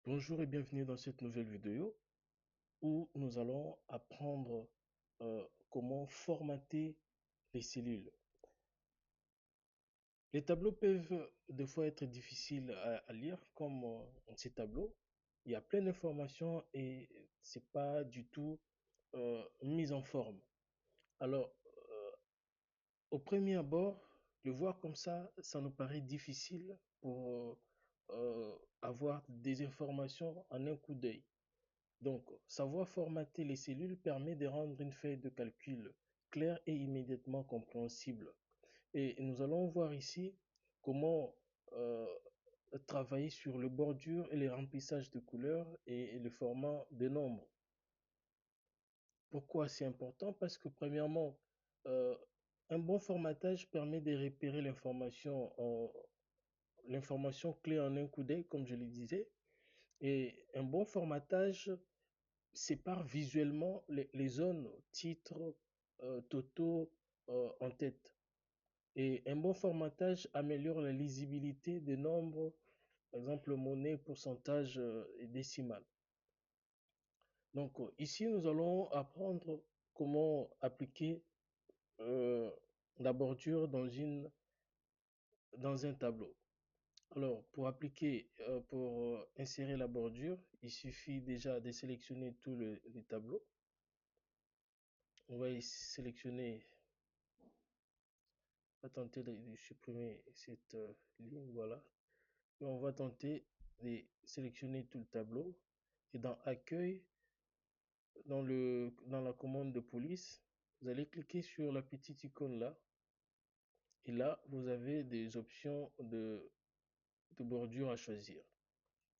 Bonjour et bienvenue dans cette nouvelle vidéo où nous allons apprendre comment formater les cellules. Les tableaux peuvent des fois être difficiles à lire comme ces tableaux. Il y a plein d'informations et c'est pas du tout mis en forme. Alors, au premier abord, le voir comme ça nous paraît difficile pour avoir des informations en un coup d'œil. Donc, savoir formater les cellules permet de rendre une feuille de calcul claire et immédiatement compréhensible. Et nous allons voir ici comment euh, travailler sur le bordure et les remplissages de couleurs et le format des nombres. Pourquoi c'est important? Parce que premièrement, euh, un bon formatage permet de repérer l'information clé en un coup d'œil, comme je le disais. Et un bon formatage sépare visuellement les zones, titres, totaux en tête. Et un bon formatage améliore la lisibilité des nombres, par exemple monnaie, pourcentage et décimal. Donc ici, nous allons apprendre comment appliquer euh, la bordure dans un tableau. Alors, pour insérer la bordure, il suffit déjà de sélectionner tous les tableaux. On va y sélectionner. On va tenter de supprimer cette ligne, voilà. Et on va tenter de sélectionner tout le tableau. Et dans Accueil, dans la commande de police, vous allez cliquer sur la petite icône là. Et là, vous avez des options de bordure à choisir.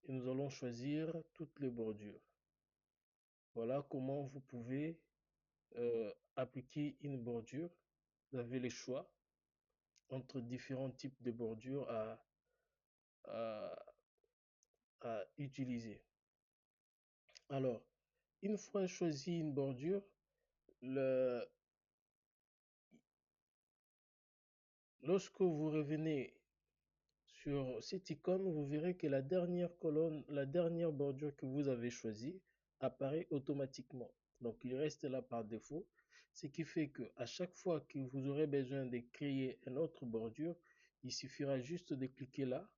Et nous allons choisir toutes les bordures. Voilà comment vous pouvez appliquer une bordure. Vous avez les choix entre différents types de bordures à, à utiliser. Alors, une fois choisi une bordure, le- lorsque vous revenez sur cette icône, vous verrez que la dernière colonne, la dernière bordure que vous avez choisie apparaît automatiquement. Donc, il reste là par défaut, ce qui fait que à chaque fois que vous aurez besoin de créer une autre bordure, il suffira juste de cliquer là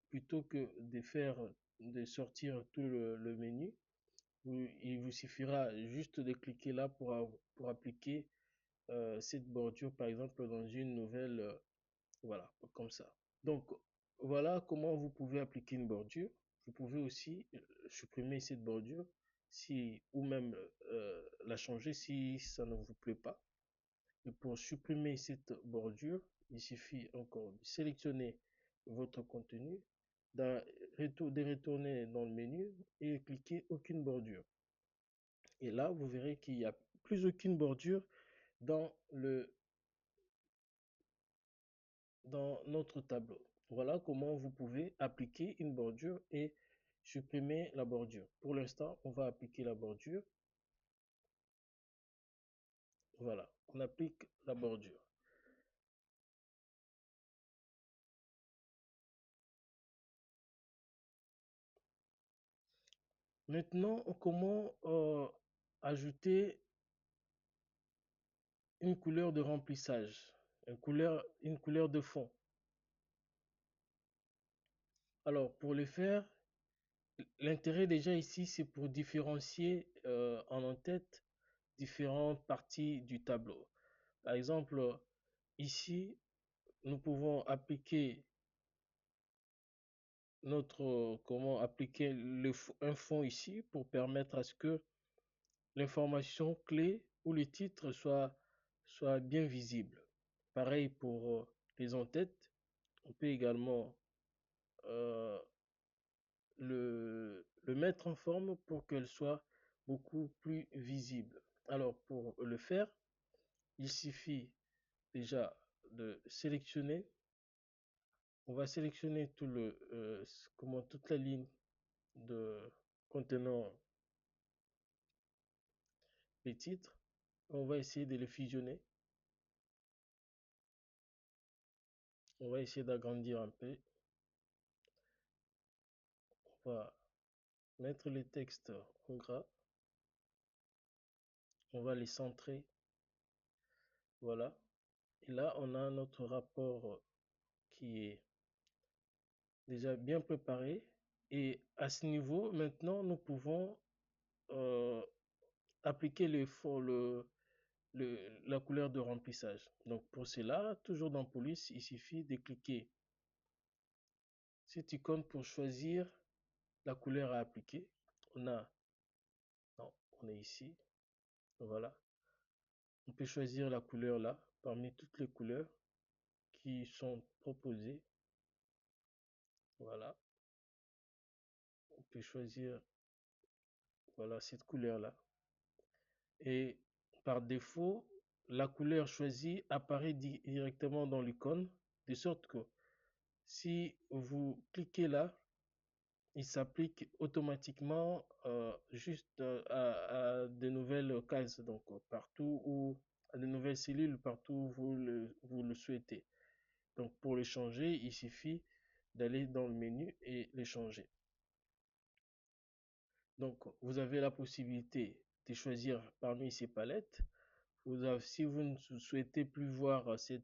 plutôt que de sortir tout le menu. Il vous suffira juste de cliquer là pour appliquer cette bordure, par exemple, dans une nouvelle, voilà, comme ça. Donc, voilà comment vous pouvez appliquer une bordure. Vous pouvez aussi supprimer cette bordure ou même la changer si ça ne vous plaît pas. Et pour supprimer cette bordure, il suffit encore de sélectionner votre contenu, de retourner dans le menu et cliquer aucune bordure. Et là, vous verrez qu'il n'y a plus aucune bordure dans dans notre tableau. Voilà comment vous pouvez appliquer une bordure et supprimer la bordure. Pour l'instant, on va appliquer la bordure. Voilà, on applique la bordure. Maintenant, comment ajouter une couleur de remplissage, une couleur de fond. Alors, pour le faire, l'intérêt déjà ici, c'est pour différencier en en-tête différentes parties du tableau. Par exemple, ici, nous pouvons appliquer comment appliquer un fond ici pour permettre à ce que l'information clé ou le titre soit bien visible. Pareil pour les en-têtes, on peut également euh, le mettre en forme pour qu'elle soit beaucoup plus visible. Alors pour le faire, il suffit déjà de sélectionner. On va sélectionner toute la ligne de contenant les titres. On va essayer de les fusionner. On va essayer d'agrandir un peu. On va mettre les textes en gras. On va les centrer. Voilà. Et là, on a notre rapport qui est déjà bien préparé. Et à ce niveau, maintenant, nous pouvons euh, appliquer la couleur de remplissage. Donc pour cela, toujours dans Police, il suffit de cliquer cette icône pour choisir la couleur à appliquer. On a, non, on est ici. Voilà. On peut choisir la couleur là, parmi toutes les couleurs qui sont proposées. Voilà. On peut choisir, voilà, cette couleur là. Et par défaut, la couleur choisie apparaît directement dans l'icône, de sorte que si vous cliquez là, il s'applique automatiquement juste à de nouvelles cases, donc partout où, à de nouvelles cellules, partout où vous le souhaitez. Donc pour les changer, il suffit d'aller dans le menu et les changer. Donc vous avez la possibilité de choisir parmi ces palettes. Si vous ne souhaitez plus voir ces-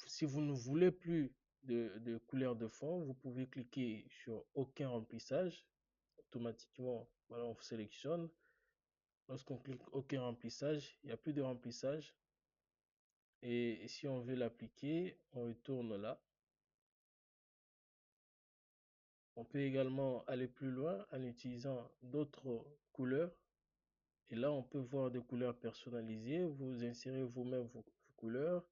si vous ne voulez plus de couleur de fond, vous pouvez cliquer sur aucun remplissage. Automatiquement, voilà, on sélectionne. Lorsqu'on clique aucun remplissage, il n'y a plus de remplissage. Et si on veut l'appliquer, on retourne là. On peut également aller plus loin en utilisant d'autres couleurs. Et là, on peut voir des couleurs personnalisées. Vous insérez vous-même vos couleurs.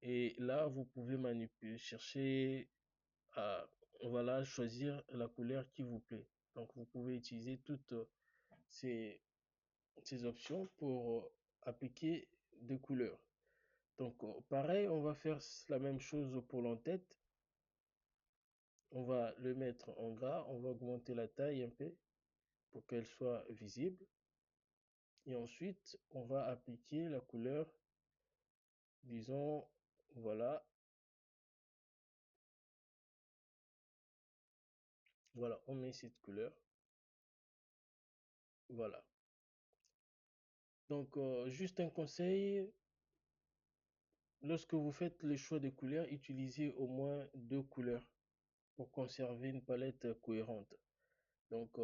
Et là, vous pouvez manipuler, chercher à, voilà, choisir la couleur qui vous plaît. Donc, vous pouvez utiliser toutes ces, ces options pour appliquer des couleurs. Donc, pareil, on va faire la même chose pour l'entête. On va le mettre en gras, on va augmenter la taille un peu pour qu'elle soit visible. Et ensuite, on va appliquer la couleur, disons, voilà, voilà, on met cette couleur, voilà. Donc, juste un conseil, lorsque vous faites le choix de couleurs, utilisez au moins deux couleurs pour conserver une palette cohérente. Donc,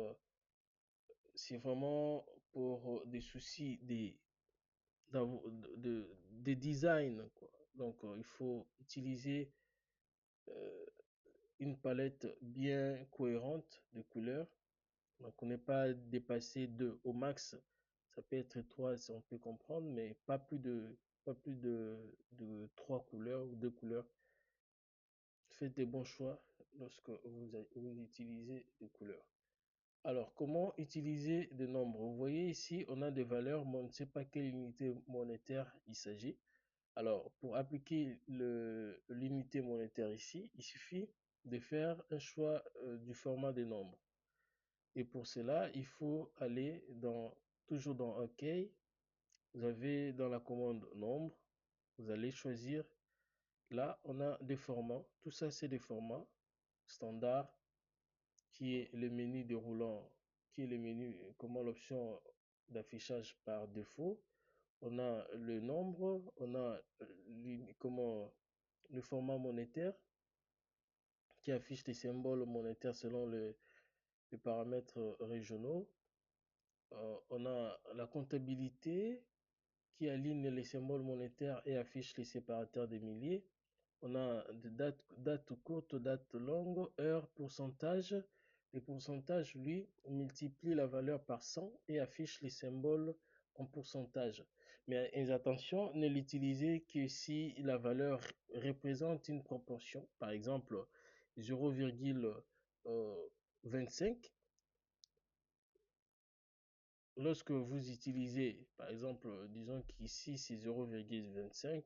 c'est vraiment pour des soucis de design, quoi. Donc, il faut utiliser euh, une palette bien cohérente de couleurs. Donc, on n'est pas dépassé de, au max, ça peut être trois si on peut comprendre, mais pas plus de trois couleurs ou deux couleurs. Faites des bons choix lorsque vous utilisez des couleurs. Alors, comment utiliser des nombres? Vous voyez ici, on a des valeurs, mais on ne sait pas quelle unité monétaire il s'agit. Alors, pour appliquer l'unité monétaire ici, il suffit de faire un choix du format des nombres. Et pour cela, il faut aller toujours dans OK. Vous avez dans la commande nombre, vous allez choisir. Là, on a des formats. Tout ça, c'est des formats standard qui est le menu déroulant, qui est le menu, comment l'option d'affichage par défaut. On a le nombre, on a comment le format monétaire qui affiche les symboles monétaires selon les paramètres régionaux. On a la comptabilité qui aligne les symboles monétaires et affiche les séparateurs des milliers. On a des dates courtes, dates longues, heures, pourcentage. Les pourcentages, lui, multiplient la valeur par 100 et affiche les symboles en pourcentage. Mais attention, ne l'utilisez que si la valeur représente une proportion. Par exemple, 0,25. Lorsque vous utilisez, par exemple, disons qu'ici c'est 0,25.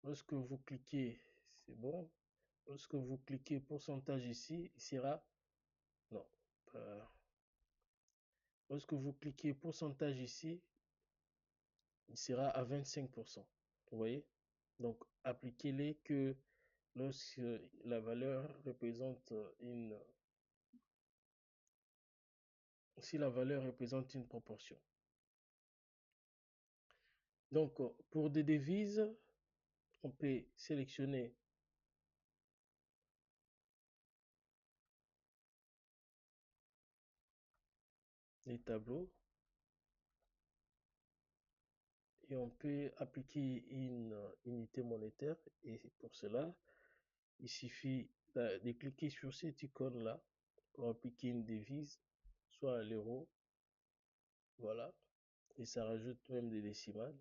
Lorsque vous cliquez, c'est bon. Lorsque vous cliquez pourcentage ici, il sera, non, pas- lorsque vous cliquez pourcentage ici, il sera à 25%. Vous voyez? Donc, appliquez-les que lorsque la valeur représente si la valeur représente une proportion. Donc, pour des devises, on peut sélectionner les tableaux et on peut appliquer une unité monétaire. Et pour cela, il suffit de cliquer sur cette icône-là pour appliquer une devise, soit l'euro, voilà, et ça rajoute même des décimales,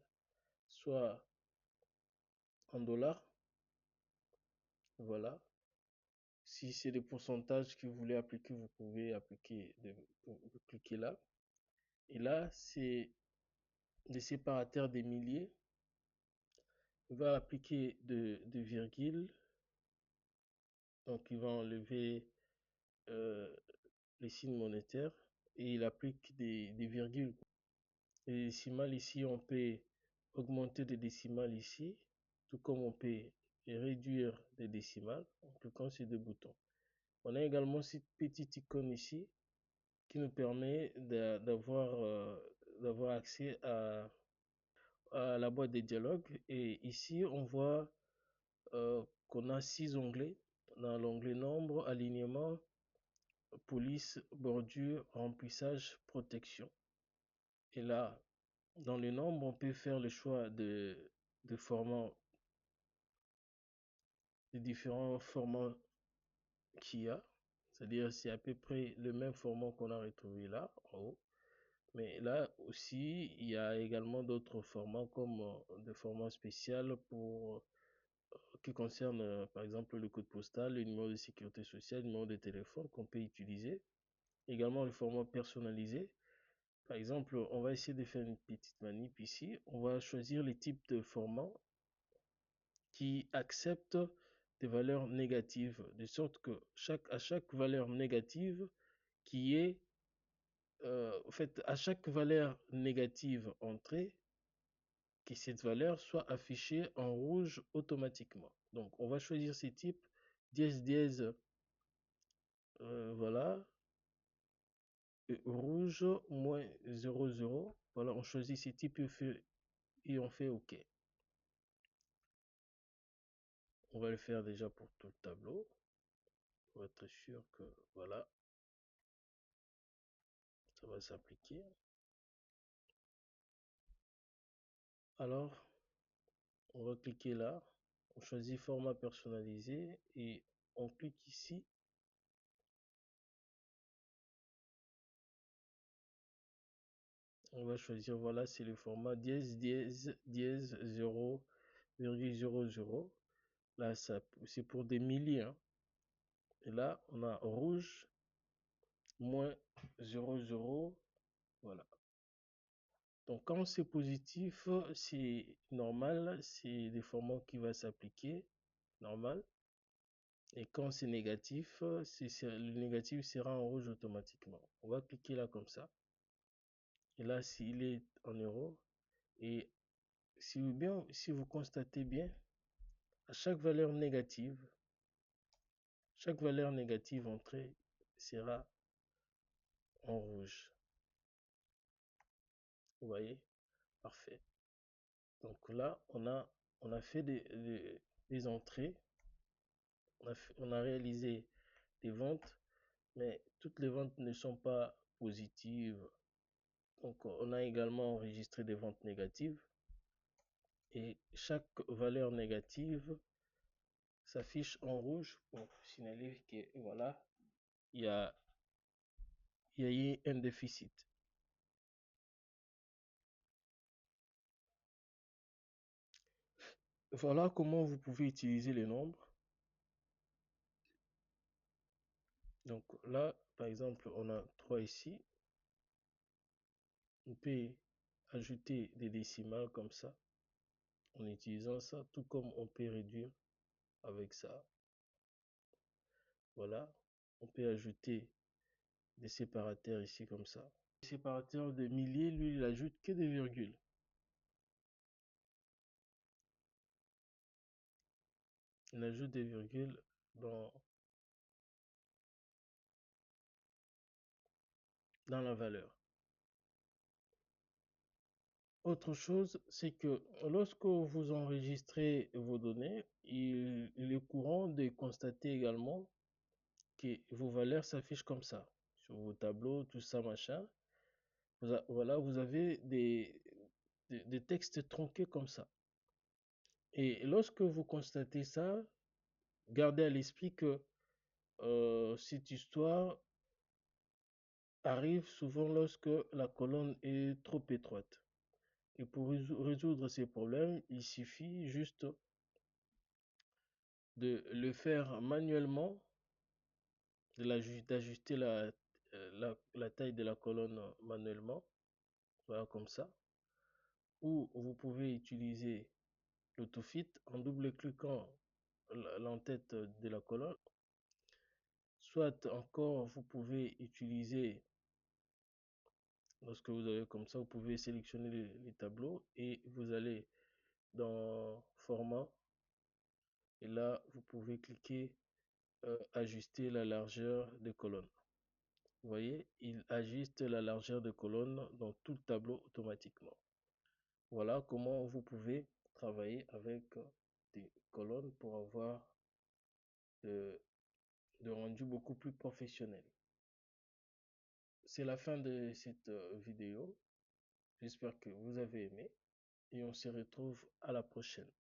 soit en dollars, voilà. Si c'est des pourcentages que vous voulez appliquer, vous pouvez appliquer, vous cliquez là. Et là, c'est des séparateurs des milliers. On va appliquer de virgules. Donc, il va enlever euh, les signes monétaires et il applique des virgules. Les décimales ici, on peut augmenter des décimales ici, tout comme on peut réduire des décimales en cliquant sur deux boutons. On a également cette petite icône ici qui nous permet d'avoir accès à la boîte de dialogue. Et ici, on voit qu'on a 6 onglets. Dans l'onglet nombre, alignement, police, bordure, remplissage, protection. Et là, dans le nombre, on peut faire le choix de formats, de différents formats qu'il y a. C'est-à-dire, c'est à peu près le même format qu'on a retrouvé là, en haut. Mais là aussi, il y a également d'autres formats comme des formats spéciaux pour qui concernent par exemple le code postal, le numéro de sécurité sociale, le numéro de téléphone qu'on peut utiliser. Également le format personnalisé. Par exemple, on va essayer de faire une petite manip ici. On va choisir les types de formats qui acceptent des valeurs négatives, de sorte que à chaque valeur négative qui est, en fait, à chaque valeur négative entrée, que cette valeur soit affichée en rouge automatiquement. Donc, on va choisir ces types dièse dièse, voilà, rouge moins 00. Voilà, on choisit ces types et on fait OK. On va le faire déjà pour tout le tableau pour être sûr que voilà, ça va s'appliquer. Alors, on va cliquer là, on choisit format personnalisé et on clique ici. On va choisir, voilà, c'est le format dièse dièse dièse 0,00. Là, c'est pour des milliers, hein. Et là, on a rouge moins 00. Voilà. Donc, quand c'est positif, c'est normal, c'est des formats qui va s'appliquer, normal. Et quand c'est négatif, le négatif sera en rouge automatiquement. On va cliquer là comme ça. Et là, s'il est en euros, et si vous constatez bien, à chaque valeur négative entrée sera en rouge. Vous voyez? Parfait. Donc là, on a fait des entrées, on a réalisé des ventes, mais toutes les ventes ne sont pas positives. Donc on a également enregistré des ventes négatives et chaque valeur négative s'affiche en rouge pour signaler que voilà, il y a, il y a eu un déficit. Voilà comment vous pouvez utiliser les nombres. Donc là, par exemple, on a 3 ici. On peut ajouter des décimales comme ça en utilisant ça, tout comme on peut réduire avec ça. Voilà, on peut ajouter des séparateurs ici comme ça. Le séparateur de milliers, lui, il ajoute que des virgules. On ajoute des virgules dans la valeur. Autre chose, c'est que lorsque vous enregistrez vos données, il est courant de constater également que vos valeurs s'affichent comme ça, sur vos tableaux, tout ça, machin. Voilà, vous avez des textes tronqués comme ça. Et lorsque vous constatez ça, gardez à l'esprit que cette histoire arrive souvent lorsque la colonne est trop étroite. Et pour résoudre ces problèmes, il suffit juste de le faire manuellement, d'ajuster la taille de la colonne manuellement, voilà comme ça. Ou vous pouvez utiliser l'autofit en double-cliquant l'entête de la colonne. Soit encore, vous pouvez utiliser, lorsque vous avez comme ça, vous pouvez sélectionner les tableaux et vous allez dans Format. Et là, vous pouvez cliquer ajuster la largeur de colonne. Vous voyez, il ajuste la largeur de colonne dans tout le tableau automatiquement. Voilà comment vous pouvez travailler avec des colonnes pour avoir de rendu beaucoup plus professionnel. C'est la fin de cette vidéo. J'espère que vous avez aimé et on se retrouve à la prochaine.